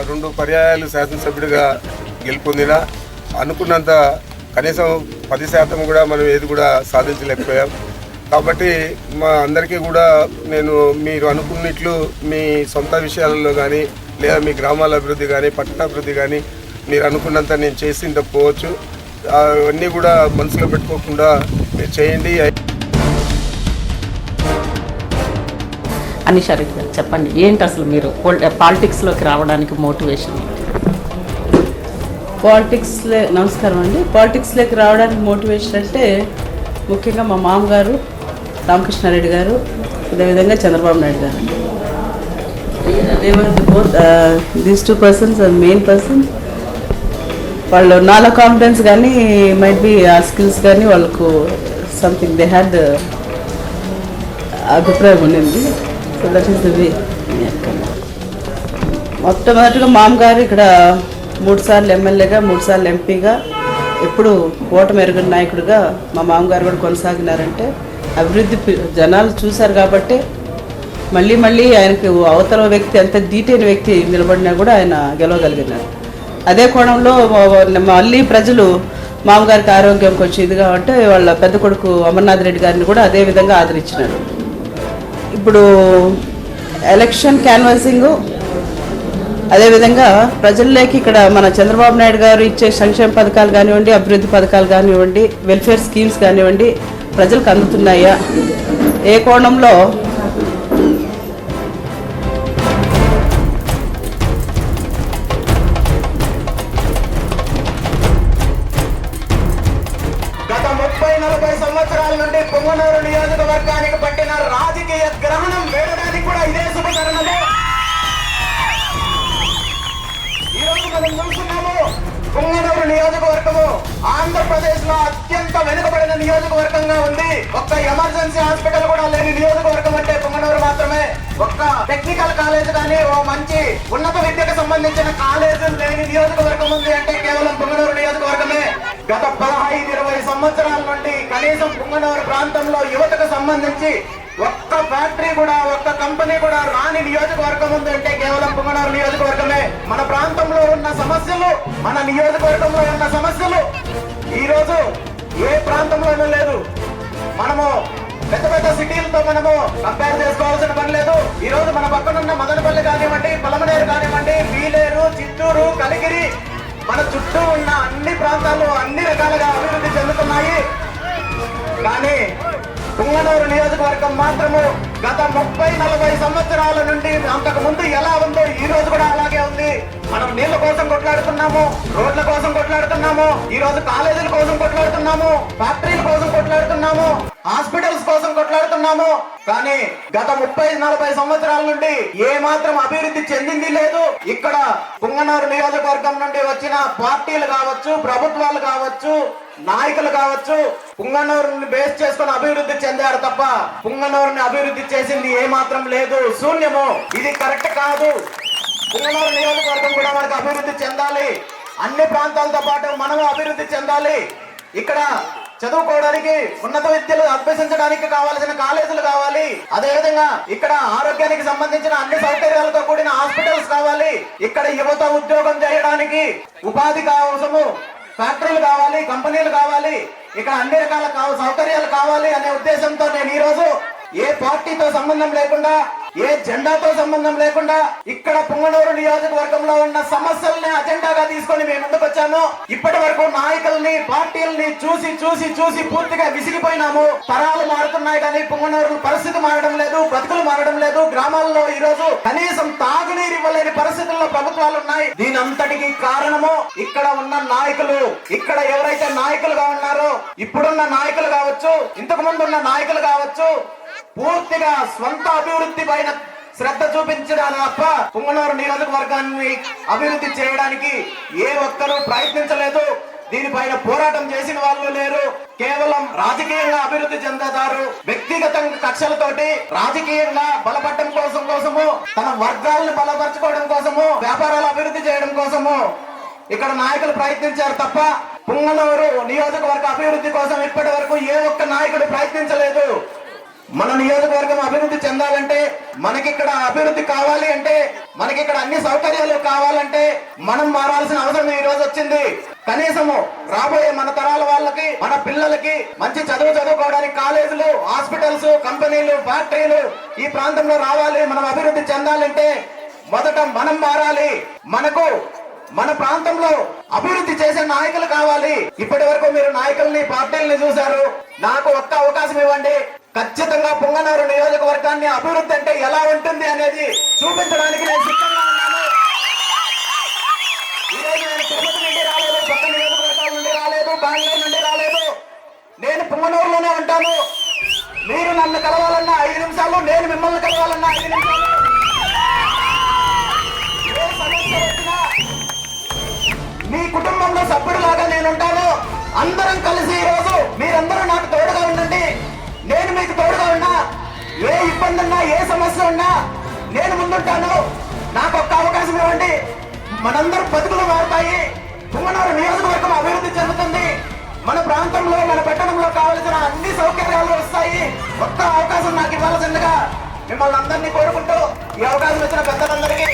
2 పర్యాయాలు శాసనసభ్యుడిగా గెలుపొందిన అనుకున్నంత కనీసం 10% కూడా మనం ఏది కూడా సాధించలేకపోయాం. కాబట్టి మా అందరికీ కూడా నేను మీరు అనుకున్నట్లు మీ సొంత విషయాలలో కానీ లేదా మీ గ్రామాల అభివృద్ధి కానీ పట్టణాభివృద్ధి కానీ మీరు అనుకున్నంత నేను చేసి పోవచ్చు. అవన్నీ కూడా మనసులో పెట్టుకోకుండా మీరు చేయండి. అనిషా రెడ్డి గారు చెప్పండి, ఏంటి అసలు మీరు పాలిటిక్స్లోకి రావడానికి మోటివేషన్? నమస్కారం అండి. పాలిటిక్స్లోకి రావడానికి మోటివేషన్ అంటే ముఖ్యంగా మా మామగారు రామకృష్ణారెడ్డి గారు, అదేవిధంగా చంద్రబాబు నాయుడు గారు. These 2 persons are main person. వాళ్ళు నాలో కాన్ఫిడెన్స్ కానీ మైట్ బి ఆ స్కిల్స్ కానీ వాళ్ళకు సంథింగ్ దే హ్యాడ్ అభిప్రాయం ఉండింది. So that is the way. మొట్టమొదటిగా మామగారు ఇక్కడ 3 సార్లు ఎమ్మెల్యేగా 3 సార్లు ఎంపీగా ఎప్పుడు ఓటమి ఎరగని నాయకుడిగా మా మామగారు కూడా కొనసాగినారంటే అభివృద్ధి జనాలు చూశారు కాబట్టి మళ్ళీ మళ్ళీ ఆయనకి అవతల వ్యక్తి ఎంత ధీటైన వ్యక్తి నిలబడినా కూడా ఆయన గెలవగలిగినారు. అదే కోణంలో మళ్ళీ ప్రజలు మామగారికి ఆరోగ్యం కొంచెం ఇది కాబట్టి వాళ్ళ పెద్ద కొడుకు అమర్నాథ్ రెడ్డి గారిని కూడా అదే విధంగా ఆదరించినారు. ఇప్పుడు ఎలక్షన్ క్యాన్వాసింగు అదేవిధంగా ప్రజల్లోకి ఇక్కడ మన చంద్రబాబు నాయుడు గారు ఇచ్చే సంక్షేమ పథకాలు కానివ్వండి, అభివృద్ధి పథకాలు కానివ్వండి, వెల్ఫేర్ స్కీమ్స్ కానివ్వండి ప్రజలకు అందుతున్నాయా, ఏ కోణంలో గత 30-40 సంవత్సరాల నుండి పొంగనూరు నియోజకవర్గానికి పట్టిన రాజకీయ గ్రహణం వేయడానికి కూడా ఇదే శుభకరణము. ఈరోజు మనం చూస్తున్నాము, పొంగనూరు నియోజకవర్గము ఆంధ్రప్రదేశ్ లో అత్యంత వెనుకబడిన నియోజకవర్గంగా ఉంది. ఒక్క ఎమర్జెన్సీ హాస్పిటల్ కూడా లేని నియోజకవర్గం అంటే పొంగనూరు మాత్రమే. ఒక్క టెక్నికల్ కాలేజ్ కానీ ఓ మంచి ఉన్నత విద్యకు సంబంధించిన కాలేజీలు లేని నియోజకవర్గం ఉంది అంటే కేవలం పొంగనూరు నియోజకవర్గమే. గత 15-20 సంవత్సరాల నుండి కనీసం పొంగనూరు ప్రాంతంలో యువతకు సంబంధించి ఒక్క ఫ్యాక్టరీ కూడా ఒక్క కంపెనీ కూడా రాని నియోజకవర్గం ఉంది అంటే కేవలం పొంగనూరు నియోజకవర్గమే. మన ప్రాంతంలో ఉన్న సమస్యలు, మన నియోజకవర్గంలో ఉన్న సమస్యలు ఈ రోజు ఏ ప్రాంతంలోనూ లేదు. మనము పెద్ద పెద్ద సిటీలతో మనము కంపేర్ చేసుకోవాల్సిన పని లేదు. ఈ రోజు మన పక్కనున్న మదనపల్లి కానివ్వండి, పలమనేరు కానివ్వండి, పీలేరు, చిత్తూరు, కలిగిరి, మన చుట్టూ ఉన్న అన్ని ప్రాంతాలు అన్ని రకాలుగా అభివృద్ధి చెందుతున్నాయి. కానీ పొంగనూరు నియోజకవర్గం మాత్రము గత 30-40 సంవత్సరాల నుండి అంతకు ముందు ఎలా ఉందో ఈ రోజు కూడా అలాగే ఉంది. మనం నీళ్ల కోసం కొట్లాడుతున్నాము, రోడ్ల కోసం కొట్లాడుతున్నాము, ఈ రోజు కాలేజీల కోసం కొట్లాడుతున్నాము, ఫ్యాక్టరీల కోసం కొట్లాడుతున్నాము, హాస్పిటల్స్ కోసం కొట్లాడుతున్నాము. కానీ గత 30-40 సంవత్సరాల నుండి ఏ మాత్రం అభివృద్ధి చెందింది లేదు. ఇక్కడ పొంగనూరు నియోజకవర్గం నుండి వచ్చిన పార్టీలు కావచ్చు, ప్రభుత్వాలు కావచ్చు, నాయకులు కావచ్చు, పుంగనూరుని బేస్ చేసుకుని అభివృద్ధి చెందారు తప్ప పుంగనూరుని అభివృద్ధి చేసింది ఏ మాత్రం లేదు. శూన్యము. ఇది కరెక్ట్ కాదు. పుంగనూరు నియోజకవర్గం కూడా మనకు అభివృద్ధి చెందాలి. అన్ని ప్రాంతాలతో పాటు మనము అభివృద్ధి చెందాలి. ఇక్కడ చదువుకోవడానికి, ఉన్నత విద్యలు అభ్యసించడానికి కావాల్సిన కాలేజీలు కావాలి. అదే విధంగా ఇక్కడ ఆరోగ్యానికి సంబంధించిన అన్ని సౌకర్యాలతో కూడిన హాస్పిటల్స్ కావాలి. ఇక్కడ యువత ఉద్యోగం చేయడానికి ఉపాధి కోసము ఫ్యాక్టరీలు కావాలి, కంపెనీలు కావాలి. ఇక్కడ అన్ని రకాల సౌకర్యాలు కావాలి అనే ఉద్దేశంతో నేను ఈ రోజు ఏ పార్టీతో సంబంధం లేకుండా, ఏ జెండాతో సంబంధం లేకుండా ఇక్కడ పొంగనూరు నియోజకవర్గంలో ఉన్న సమస్యల్ని అజెండాగా తీసుకొని మేము ముందుకు వచ్చాము. ఇప్పటి వరకు నాయకుల్ని, పార్టీలని చూసి చూసి చూసి పూర్తిగా విసిగిపోయినాము. తరాలు మారుతున్నాయి కానీ పొంగనూరు పరిస్థితి మారడం లేదు, బతుకులు మారడం లేదు. గ్రామాల్లో ఈ రోజు కనీసం తాగునీరు ఇవ్వలేని పరిస్థితుల్లో ప్రభుత్వాలు ఉన్నాయి. దీని అంతటికి కారణము ఇక్కడ ఉన్న నాయకులు. ఇక్కడ ఎవరైతే నాయకులుగా ఉన్నారో, ఇప్పుడున్న నాయకులు కావచ్చు, ఇంతకు ముందు ఉన్న నాయకులు కావచ్చు, పూర్తిగా స్వంత అభివృద్ధి పైన శ్రద్ధ చూపించడానికి తప్ప పొంగనూరు నియోజకవర్గాన్ని అభివృద్ధి చేయడానికి ఏ ఒక్కరూ ప్రయత్నించలేదు. దీనిపైన పోరాటం చేసిన వాళ్ళు లేరు. కేవలం రాజకీయంగా అభివృద్ధి చెందుతారు. వ్యక్తిగత కక్షలతోటి రాజకీయంగా బలపడటం కోసము, తన వర్గాలను బలపరచుకోవడం కోసము, వ్యాపారాలు అభివృద్ధి చేయడం కోసము ఇక్కడ నాయకులు ప్రయత్నించారు తప్ప పొంగనూరు నియోజకవర్గ అభివృద్ధి కోసం ఇప్పటి వరకు ఏ ఒక్క నాయకుడు ప్రయత్నించలేదు. మన నియోజకవర్గం అభివృద్ధి చెందాలంటే, మనకిక్కడ అభివృద్ధి కావాలి అంటే, మనకిక్కడ అన్ని సౌకర్యాలు కావాలంటే మనం మారాల్సిన అవసరం ఈ రోజు వచ్చింది. కనీసము రాబోయే మన తరాల వాళ్ళకి, మన పిల్లలకి మంచి చదువుకోవడానికి కాలేజీలు, హాస్పిటల్స్, కంపెనీలు, ఫ్యాక్టరీలు ఈ ప్రాంతంలో రావాలి. మనం అభివృద్ధి చెందాలంటే మొదట మనం మారాలి. మనకు మన ప్రాంతంలో అభివృద్ధి చేసే నాయకులు కావాలి. ఇప్పటి వరకు మీరు నాయకుల్ని, పార్టీల్ని చూశారు. నాకు ఒక్క అవకాశం ఇవ్వండి, ఖచ్చితంగా పుంగనూరు నియోజకవర్గాన్ని అభివృద్ధి అంటే ఎలా ఉంటుంది అనేది చూపించడానికి నేను సిద్ధంగా ఉన్నాను. ఈరోజు నేను తిరుపతి నుండి రాలేదు, పక్క నియోజకవర్గాల నుండి రాలేదు, బెంగళూరు నుండి రాలేదు. నేను పుంగనూరులోనే ఉంటాను. మీరు నన్ను కలవాలన్నా 5 నిమిషాలు, నేను మిమ్మల్ని కలవాలన్నా 5 నిమిషాలు. ఏ సమస్య వచ్చినా మీ కుటుంబంలో సభ్యుడిలాగా నేను ఉంటాను. అందరం కలిసి ఈ రోజు మీరందరూ నాకు తోడుగా ఉండండి. నేను మీకు తోడుగా ఉన్నా. ఏ ఇబ్బంది ఉన్నా, ఏ సమస్య ఉన్నా నేను ముందుంటాను. నాకు ఒక్క అవకాశం ఇవ్వండి. మనందరూ బతుకులు మారుతాయి. పుంగనూరు నియోజకవర్గం అభివృద్ధి చెందుతుంది. మన ప్రాంతంలో, మన పట్టణంలో కావలసిన అన్ని సౌకర్యాలు వస్తాయి. ఒక్క అవకాశం నాకు ఇవ్వాల్సిందిగా మిమ్మల్ని అందరినీ కోరుకుంటూ ఈ అవకాశం ఇచ్చిన పెద్దలందరికీ